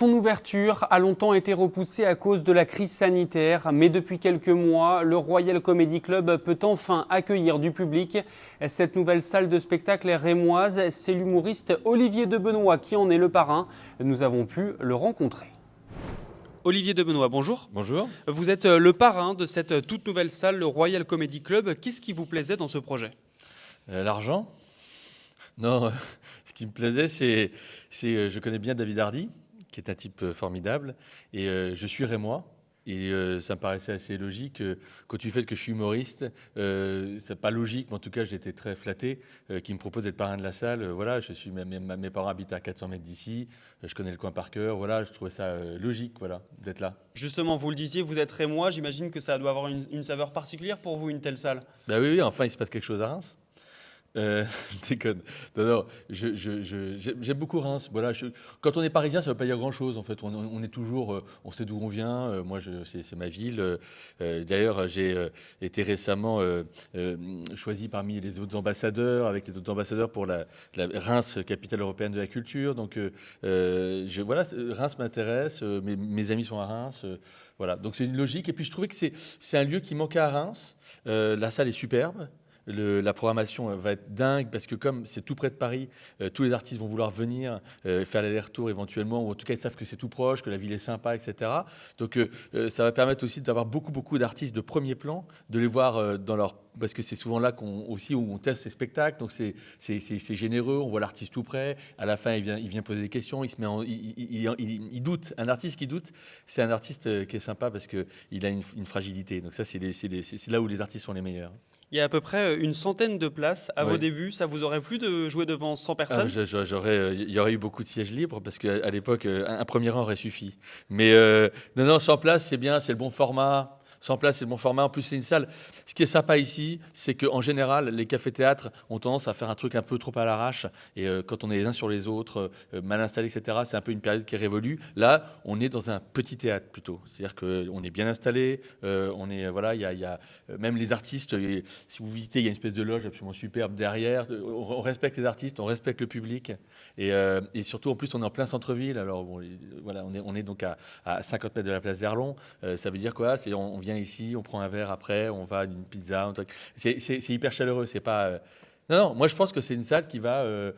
Son ouverture a longtemps été repoussée à cause de la crise sanitaire, mais depuis quelques mois, le Royal Comedy Club peut enfin accueillir du public. Cette nouvelle salle de spectacle est rémoise, c'est l'humoriste Olivier Debenoy qui en est le parrain. Nous avons pu le rencontrer. Olivier Debenoy, bonjour. Bonjour. Vous êtes le parrain de cette toute nouvelle salle, le Royal Comedy Club. Qu'est-ce qui vous plaisait dans ce projet ? L'argent ? Non, ce qui me plaisait, c'est je connais bien David Hardy, qui est un type formidable, et je suis rémois. Et ça me paraissait assez logique. Quand tu fais que je suis humoriste, c'est pas logique, mais en tout cas, j'étais très flatté qu'il me propose d'être parrain de la salle. Voilà, mes parents habitent à 400 mètres d'ici, je connais le coin par cœur. Voilà, je trouvais ça logique, voilà, d'être là. Justement, vous le disiez, vous êtes rémois. J'imagine que ça doit avoir une saveur particulière pour vous, une telle salle. Bah oui, enfin, il se passe quelque chose à Reims. Je déconne. Non, j'aime beaucoup Reims. Voilà, quand on est parisien, ça ne veut pas dire grand-chose. En fait, on est toujours, on sait d'où on vient. Moi, c'est ma ville. D'ailleurs, j'ai été récemment choisi parmi les autres ambassadeurs, avec les autres ambassadeurs pour la Reims, capitale européenne de la culture. Donc, voilà, Reims m'intéresse. Mes amis sont à Reims. Voilà, donc c'est une logique. Et puis, je trouvais que c'est un lieu qui manquait à Reims. La salle est superbe. La programmation va être dingue parce que comme c'est tout près de Paris, tous les artistes vont vouloir venir faire l'aller-retour éventuellement, ou en tout cas ils savent que c'est tout proche, que la ville est sympa, etc. Donc ça va permettre aussi d'avoir beaucoup d'artistes de premier plan, de les voir parce que c'est souvent là où on teste ces spectacles, donc c'est généreux, on voit l'artiste tout près, à la fin il vient poser des questions, il doute. Un artiste qui doute, c'est un artiste qui est sympa parce qu'il a une fragilité. Donc ça c'est là où les artistes sont les meilleurs. Il y a à peu près une centaine de places. À vos débuts, ça vous aurait plu de jouer devant 100 personnes ? Il y aurait eu beaucoup de sièges libres parce qu'à l'époque, un premier rang aurait suffi. Mais non, 100 places, c'est bien, c'est le bon format. 100 places, c'est le bon format. En plus, c'est une salle. Ce qui est sympa ici, c'est qu'en général, les cafés-théâtres ont tendance à faire un truc un peu trop à l'arrache. Et quand on est les uns sur les autres, mal installés, etc., c'est un peu une période qui est révolue. Là, on est dans un petit théâtre plutôt. C'est-à-dire qu'on est bien installé. Voilà, il y a même les artistes. Si vous visitez, il y a une espèce de loge absolument superbe derrière. On respecte les artistes, on respecte le public. Et surtout, en plus, on est en plein centre-ville. Alors, voilà, on est donc à 50 mètres de la place d'Erlon. Ça veut dire quoi ? On vient ici, on prend un verre après, on va à une pizza, un truc. C'est hyper chaleureux. C'est pas. Non, moi je pense que c'est une salle qui va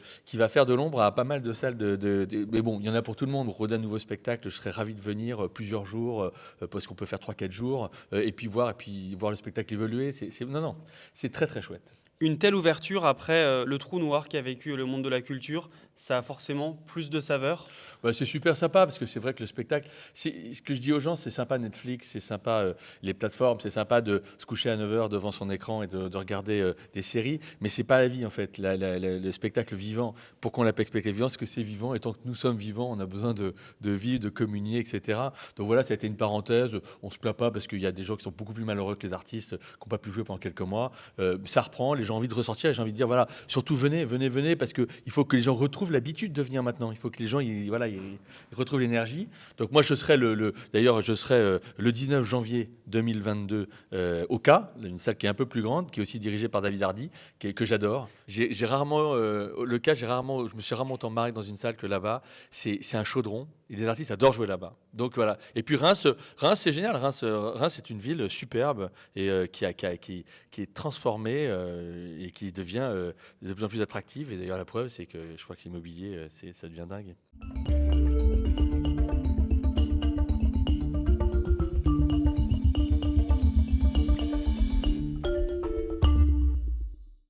faire de l'ombre à pas mal de salles mais bon, il y en a pour tout le monde. Rodin, nouveau spectacle, je serais ravi de venir plusieurs jours, parce qu'on peut faire 3-4 jours, et puis voir le spectacle évoluer. Non, c'est très très chouette. Une telle ouverture après le trou noir qu'a vécu le monde de la culture, ça a forcément plus de saveur ? C'est super sympa parce que c'est vrai que le spectacle, ce que je dis aux gens, c'est sympa Netflix, c'est sympa les plateformes, c'est sympa de se coucher à 9h devant son écran et de regarder des séries, mais c'est pas la vie en fait. Le spectacle vivant, pourquoi on l'appelle spectacle vivant ? Parce que c'est vivant et tant que nous sommes vivants, on a besoin de vivre, de communier, etc. Donc voilà, ça a été une parenthèse, on se plaint pas parce qu'il y a des gens qui sont beaucoup plus malheureux que les artistes qui n'ont pas pu jouer pendant quelques mois. Ça reprend, les gens ont envie de ressortir et j'ai envie de dire voilà, surtout venez parce qu'il faut que les gens retrouvent l'habitude de venir maintenant. Il faut que les gens ils retrouvent l'énergie. Donc moi je serai le 19 janvier 2022 au K, une salle qui est un peu plus grande, qui est aussi dirigée par David Hardy, que j'adore. J'ai rarement le K, je me suis rarement autant marré dans une salle que là-bas. C'est un chaudron et les artistes adorent jouer là-bas. Donc voilà. Et puis Reims c'est génial. Reims c'est une ville superbe et qui est transformée et qui devient de plus en plus attractive. Et d'ailleurs la preuve c'est que je crois que l'immobilier ça devient dingue.